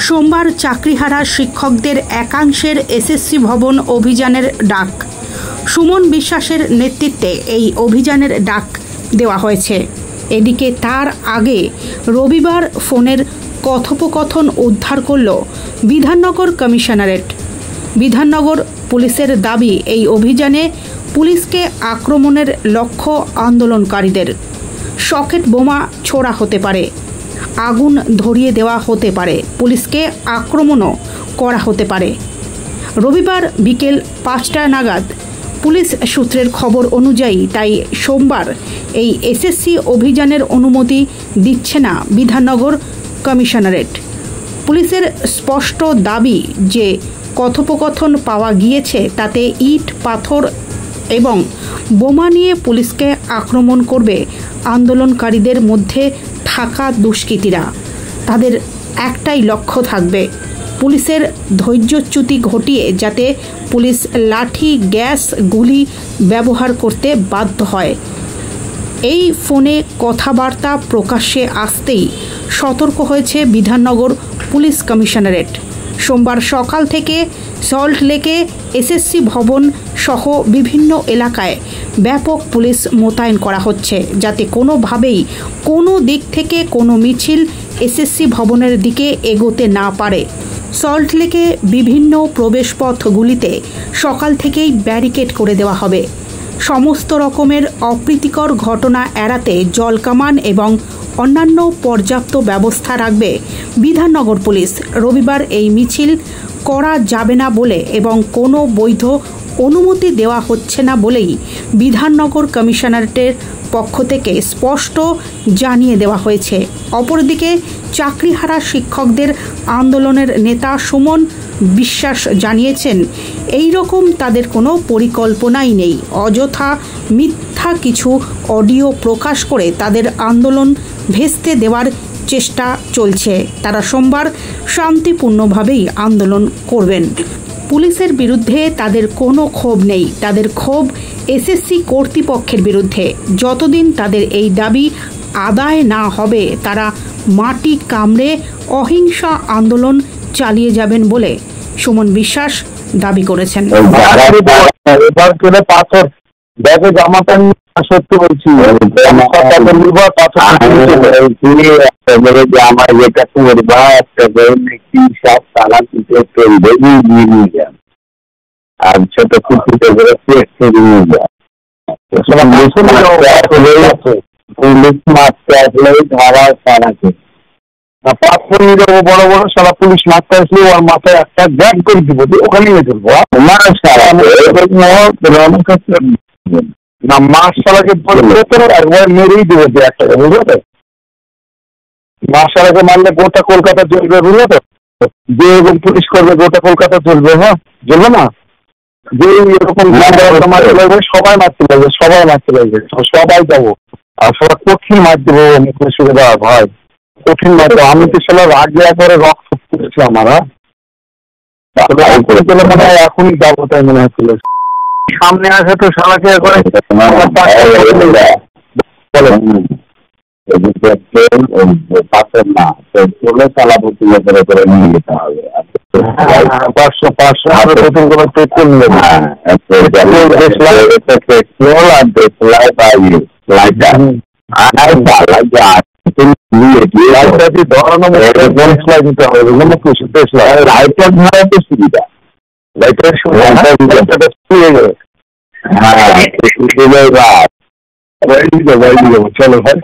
সোমবার চাকরিহারা শিক্ষকদের একাংশের এসএসসি ভবন অভিযানের ডাক। সুমন বিশ্বাসের নেতৃত্বে এই অভিযানের ডাক দেওয়া হয়েছে। এদিকে তার আগে রবিবার ফোনের কথোপকথন উদ্ধার করল বিধাননগর কমিশনারেট। বিধাননগর পুলিশের দাবি, এই অভিযানে পুলিশকে আক্রমণের লক্ষ্য আন্দোলনকারীদের। সকেট বোমা ছোড়া হতে পারে, আগুন ধরিয়ে দেওয়া হতে পারে, পুলিশকে আক্রমণও করা হতে পারে। রবিবার বিকেল 5টা নাগাদ পুলিশ সূত্রের খবর অনুযায়ী তাই সোমবার এই এসএসসি অভিযানের অনুমতি দিচ্ছে না বিধাননগর কমিশনারেট। পুলিশের স্পষ্ট দাবি যে কথোপকথন পাওয়া গিয়েছে তাতে ইট, পাথর এবং বোমা নিয়ে পুলিশকে আক্রমণ করবে আন্দোলনকারীদের মধ্যে থাকা দুষ্কৃতীরা। তাদের একটাই লক্ষ্য থাকবে, পুলিশের ধৈর্যচ্যুতি ঘটিয়ে যাতে পুলিশ লাঠি, গ্যাস, গুলি ব্যবহার করতে বাধ্য হয়। এই ফোনে কথাবার্তা প্রকাশ্যে আসতেই সতর্ক হয়েছে বিধাননগর পুলিশ কমিশনারেট। সোমবার সকাল থেকে সল্টলেকে এসএসসি ভবন সহ বিভিন্ন এলাকায় ব্যাপক পুলিশ মোতায়েন করা হচ্ছে, যাতে কোনোভাবেই কোনো দিক থেকে কোনো মিছিল এসএসসি ভবনের দিকে এগোতে না পারে। সল্টলেকে বিভিন্ন প্রবেশপথগুলিতে সকাল থেকেই ব্যারিকেড করে দেওয়া হবে। সমস্ত রকমের অপ্রীতিকর ঘটনা এড়াতে জলকামান এবং অন্যান্য পর্যাপ্ত ব্যবস্থা রাখবে বিধাননগর পুলিশ। রবিবার এই মিছিল করা যাবে না বলে এবং কোনো বৈধ অনুমতি দেওয়া হচ্ছে না বলেই বিধাননগর কমিশনারেটের পক্ষ থেকে স্পষ্ট জানিয়ে দেওয়া হয়েছে। অপরদিকে চাকরিহারা শিক্ষকদের আন্দোলনের নেতা সুমন বিশ্বাস জানিয়েছেন, এই রকম তাদের কোনো পরিকল্পনাই নেই। অযথা মিথ্যা কিছু অডিও প্রকাশ করে তাদের আন্দোলন ভেস্তে দেওয়ার চেষ্টা চলছে। তারা সোমবার শান্তিপূর্ণভাবেই আন্দোলন করবেন। পুলিশের বিরুদ্ধে তাদের কোনো ক্ষোভ নেই, তাদের ক্ষোভ এসএসসি কর্তৃপক্ষের বিরুদ্ধে। যতদিন তাদের এই দাবি আদায় না হবে তারা মাটি কামড়ে অহিংসা আন্দোলন চালিয়ে যাবেন বলে সুমন বিশ্বাস দাবি করেছেন। সত্যি বলছি, আমার যেটা করবা একটা সব তালা নিয়ে নিয়ে যান আর ছোট কুকুরকে নিয়ে যান। পুলিশ মারতে আসলে ধরার তারাকে পাথর নিয়ে যাবো বড় বড়, সারা পুলিশ মারতে আসলে ওর মাথায় একটা ব্যাগ করে দিব, ওখানে নিয়ে চলবো না। মার্শালাকে একবার মেরেই দেবো যে একটা, বুঝলো তো? মার্শালাকে মারলে গোটা কলকাতা চলবে, বুঝলো তো? যে এরকম পুলিশ করবে গোটা কলকাতা চলবে, হ্যাঁ চলবে না? যে এরকম মারতে লাগবে, সবাই মারতে লাগবে, সবাই মারতে লাগবে, সবাই যাবো আর সবাই কঠিন মার দেবো। মুখে সুবিধা ভাই, কঠিন মার দেবো। আমি তো সেটা আগে একবারে রক্ত করেছি আমার, করে চলে মনে হয় এখনই যাবো, তাই মনে হচ্ছিল। সামনে আসে তো শালাকে পাশের না চলে চালাপতি করে নিয়ে যেতে হবে। 500 নতুন করে পেট্রোল নিয়ে সুবিধা চলো ভাই।